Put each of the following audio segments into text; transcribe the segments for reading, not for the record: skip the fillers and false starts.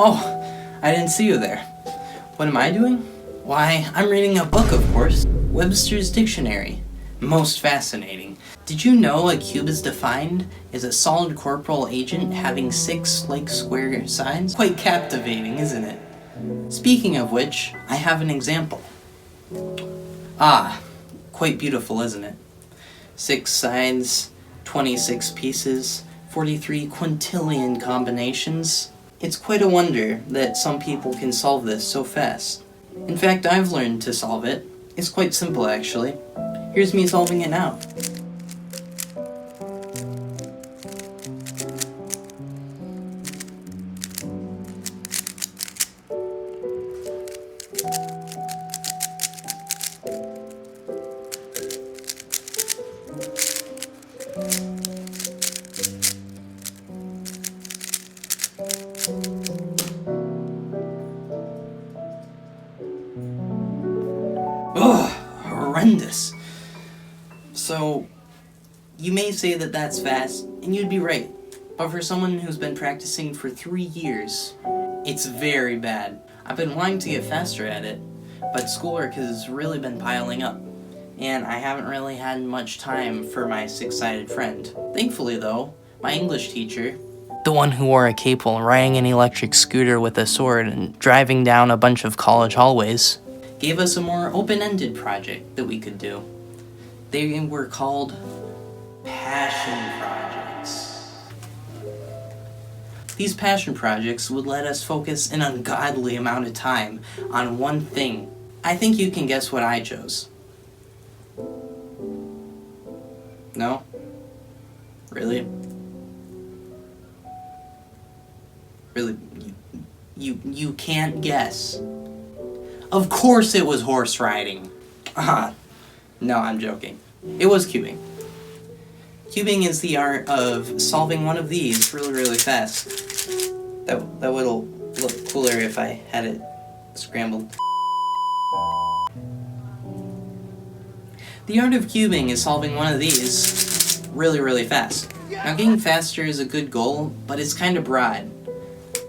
Oh, I didn't see you there. What am I doing? Why, I'm reading a book, of course. Webster's Dictionary. Most fascinating. Did you know a cube is defined as a solid corporeal agent having 6 like square sides? Quite captivating, isn't it? Speaking of which, I have an example. Ah, quite beautiful, isn't it? 6 sides, 26 pieces, 43 quintillion combinations. It's quite a wonder that some people can solve this so fast. In fact, I've learned to solve it. It's quite simple, actually. Here's me solving it now. Ugh, horrendous. So, you may say that that's fast, and you'd be right. But for someone who's been practicing for 3 years, it's very bad. I've been wanting to get faster at it, but schoolwork has really been piling up, and I haven't really had much time for my 6-sided friend. Thankfully though, my English teacher, the one who wore a cape while riding an electric scooter with a sword and driving down a bunch of college hallways, gave us a more open-ended project that we could do. They were called passion projects. These passion projects would let us focus an ungodly amount of time on one thing. I think you can guess what I chose. No? Really? Really? You can't guess. Of course it was horse riding. No, I'm joking. It was cubing. Cubing is the art of solving one of these really fast. That would look cooler if I had it scrambled. The art of cubing is solving one of these really fast. Now getting faster is a good goal, but it's kind of broad.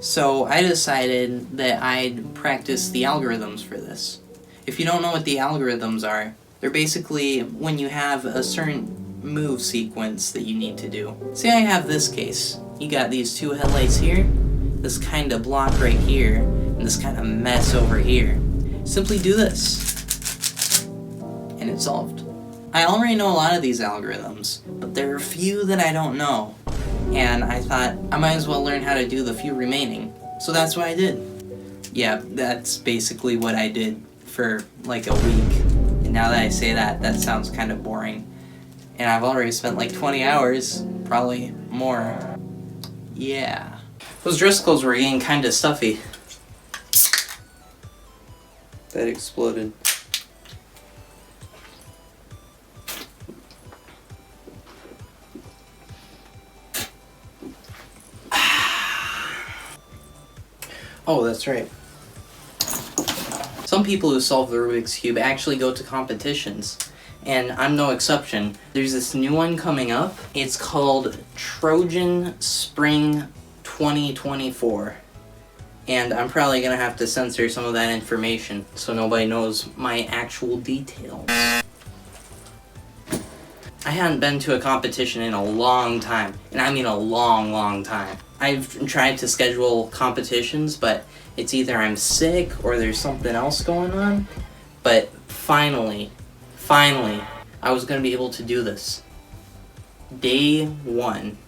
So I decided that I'd practice the algorithms for this. If you don't know what the algorithms are, they're basically when you have a certain move sequence that you need to do. Say I have this case. You got these 2 headlights here, this kind of block right here, and this kind of mess over here. Simply do this, and it's solved. I already know a lot of these algorithms, but there are a few that I don't know. And I thought I might as well learn how to do the few remaining. So that's what I did. Yeah, that's basically what I did for like a week. And now that I say that, that sounds kind of boring. And I've already spent like 20 hours, probably more. Yeah. Those dress clothes were getting kind of stuffy. That exploded. Oh, that's right. Some people who solve the Rubik's Cube actually go to competitions, and I'm no exception. There's this new one coming up. It's called Trojan Spring 2024, and I'm probably gonna have to censor some of that information so nobody knows my actual details. I hadn't been to a competition in a long time, and I mean a long time. I've tried to schedule competitions, but it's either I'm sick or there's something else going on. But finally, I was going to be able to do this. Day 1.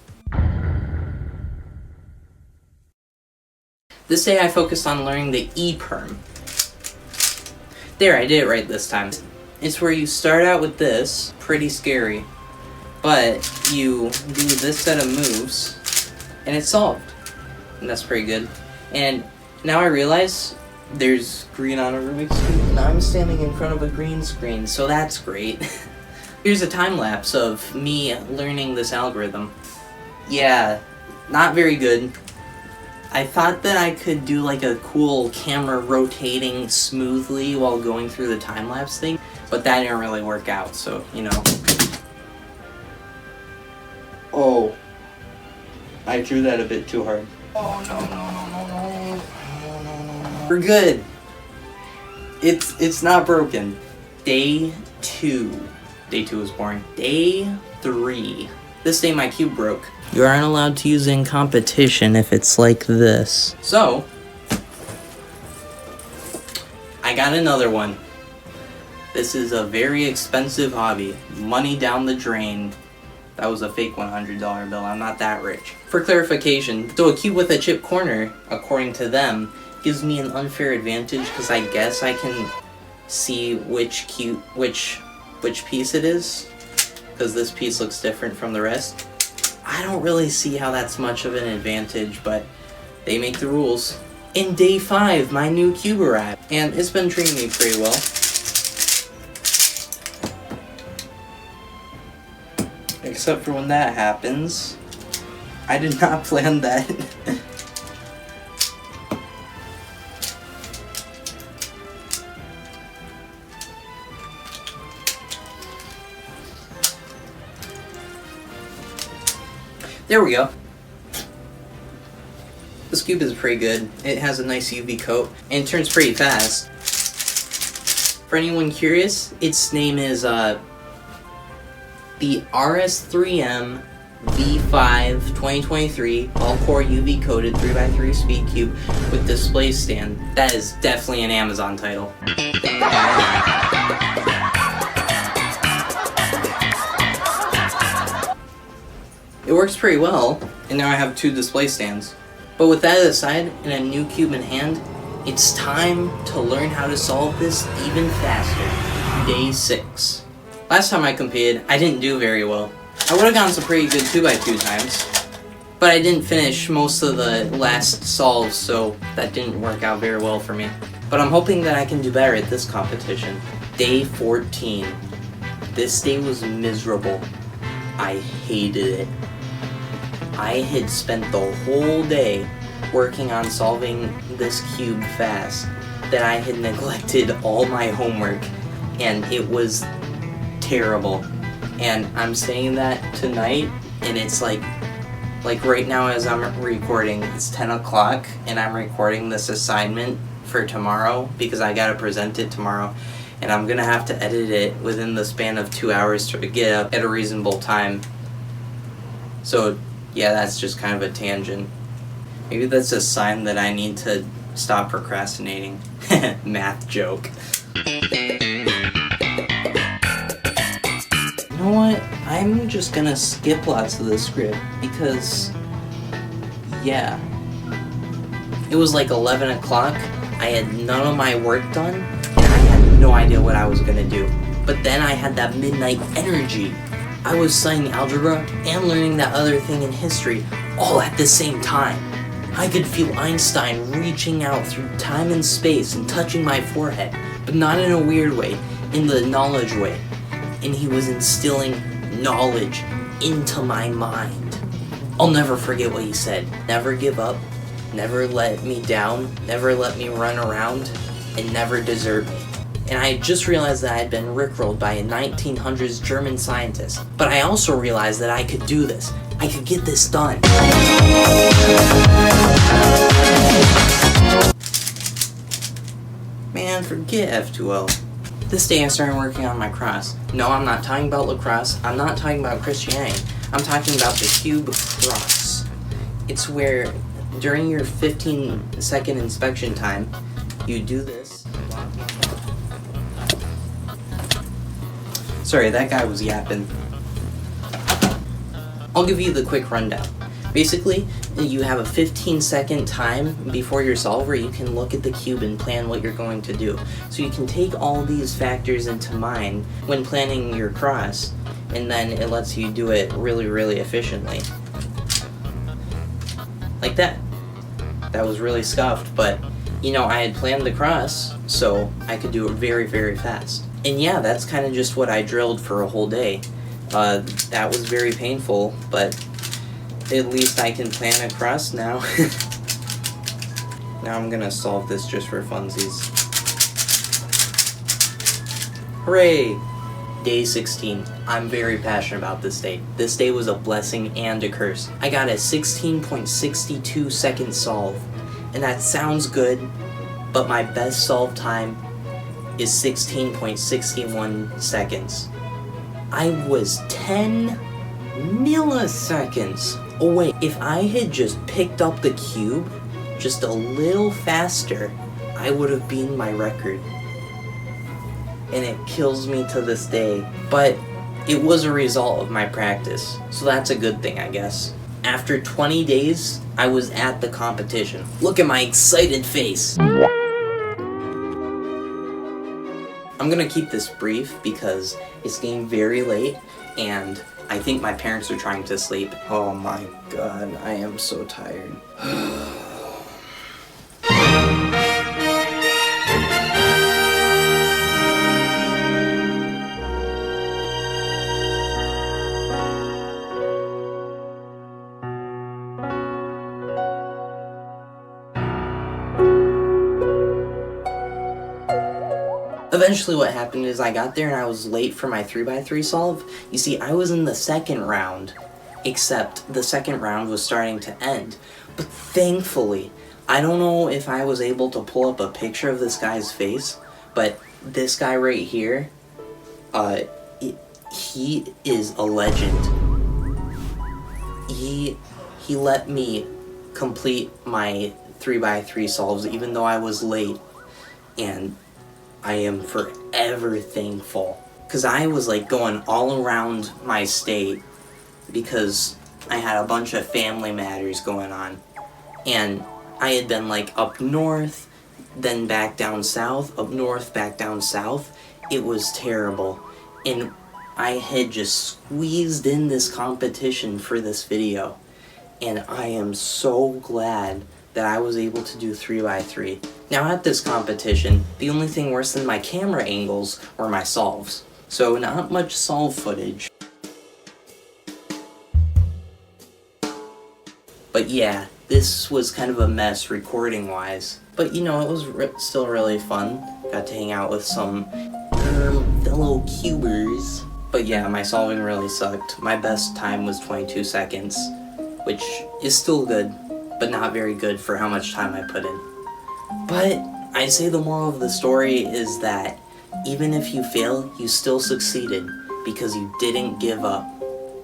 This day I focused on learning the E-perm. There, I did it right this time. It's where you start out with this, pretty scary, but you do this set of moves, and it's solved. And that's pretty good. And now I realize there's green on a Rubik's Cube. Now I'm standing in front of a green screen, so that's great. Here's a time lapse of me learning this algorithm. Yeah, not very good. I thought that I could do like a cool camera rotating smoothly while going through the time lapse thing, but that didn't really work out, so, you know. Oh, I drew that a bit too hard. Oh, no. We're good. It's not broken. Day 2. Day 2 was boring. Day 3. This day my cube broke. You aren't allowed to use it in competition if it's like this. So, I got another one. This is a very expensive hobby. Money down the drain. That was a fake $100 bill. I'm not that rich. For clarification, so a cube with a chip corner, according to them, gives me an unfair advantage because I guess I can see which piece it is, because this piece looks different from the rest. I don't really see how that's much of an advantage, but they make the rules. In day 5, my new cube arrived, and it's been treating me pretty well. Except for when that happens. I did not plan that. There we go. This cube is pretty good. It has a nice UV coat, and it turns pretty fast. For anyone curious, its name is the RS3M V5 2023 all-core UV coated 3x3 speed cube with display stand. That is definitely an Amazon title. It works pretty well, and now I have 2 display stands. But with that aside, and a new cube in hand, it's time to learn how to solve this even faster. Day 6. Last time I competed, I didn't do very well. I would have gotten some pretty good 2x2 times, but I didn't finish most of the last solves, so that didn't work out very well for me. But I'm hoping that I can do better at this competition. Day 14. This day was miserable. I hated it. I had spent the whole day working on solving this cube fast that I had neglected all my homework, and it was terrible. And I'm saying that tonight, and it's like right now as I'm recording, it's 10 o'clock, and I'm recording this assignment for tomorrow because I gotta present it tomorrow, and I'm gonna have to edit it within the span of 2 hours to get up at a reasonable time. So yeah, that's just kind of a tangent. Maybe that's a sign that I need to stop procrastinating. Math joke. You know what? I'm just gonna skip lots of the script because, yeah. It was like 11 o'clock, I had none of my work done, and I had no idea what I was gonna do. But then I had that midnight energy. I was studying algebra and learning that other thing in history all at the same time. I could feel Einstein reaching out through time and space and touching my forehead, but not in a weird way, in the knowledge way. And he was instilling knowledge into my mind. I'll never forget what he said. Never give up, never let me down, never let me run around, and never desert me. And I had just realized that I had been rickrolled by a 1900s German scientist. But I also realized that I could do this. I could get this done. Man, forget F2L. This day I started working on my cross. No, I'm not talking about lacrosse. I'm not talking about Christianity. I'm talking about the cube cross. It's where, during your 15-second inspection time, you do this. Sorry, that guy was yapping. I'll give you the quick rundown. Basically, you have a 15-second time before your solve where you can look at the cube and plan what you're going to do. So you can take all these factors into mind when planning your cross, and then it lets you do it really, really efficiently. Like that. That was really scuffed, but you know, I had planned the cross, so I could do it very, very fast. And yeah, that's kind of just what I drilled for a whole day. That was very painful, but at least I can plan a cross now. Now I'm gonna solve this just for funsies. Hooray! Day 16. I'm very passionate about this day. This day was a blessing and a curse. I got a 16.62 second solve. And that sounds good, but my best solve time is 16.61 seconds. I was 10 milliseconds away. If I had just picked up the cube just a little faster, I would have beaten my record. And it kills me to this day. But it was a result of my practice, so that's a good thing, I guess. After 20 days, I was at the competition. Look at my excited face. I'm gonna keep this brief because it's getting very late and I think my parents are trying to sleep. Oh my god, I am so tired. Eventually what happened is I got there and I was late for my 3x3 solve. You see, I was in the second round, except the second round was starting to end. But thankfully, I don't know if I was able to pull up a picture of this guy's face, but this guy right here, he is a legend. He let me complete my 3x3 solves even though I was late, and I am forever thankful. Because I was like going all around my state because I had a bunch of family matters going on. And I had been like up north, then back down south, up north, back down south. It was terrible. And I had just squeezed in this competition for this video. And I am so glad that I was able to do 3x3. Now at this competition, the only thing worse than my camera angles were my solves. So not much solve footage. But yeah, this was kind of a mess recording wise. But you know, it was still really fun. Got to hang out with some fellow cubers. But yeah, my solving really sucked. My best time was 22 seconds, which is still good, but not very good for how much time I put in. But I'd say the moral of the story is that even if you fail, you still succeeded because you didn't give up.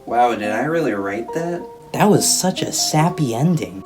Wow, did I really write that? That was such a sappy ending.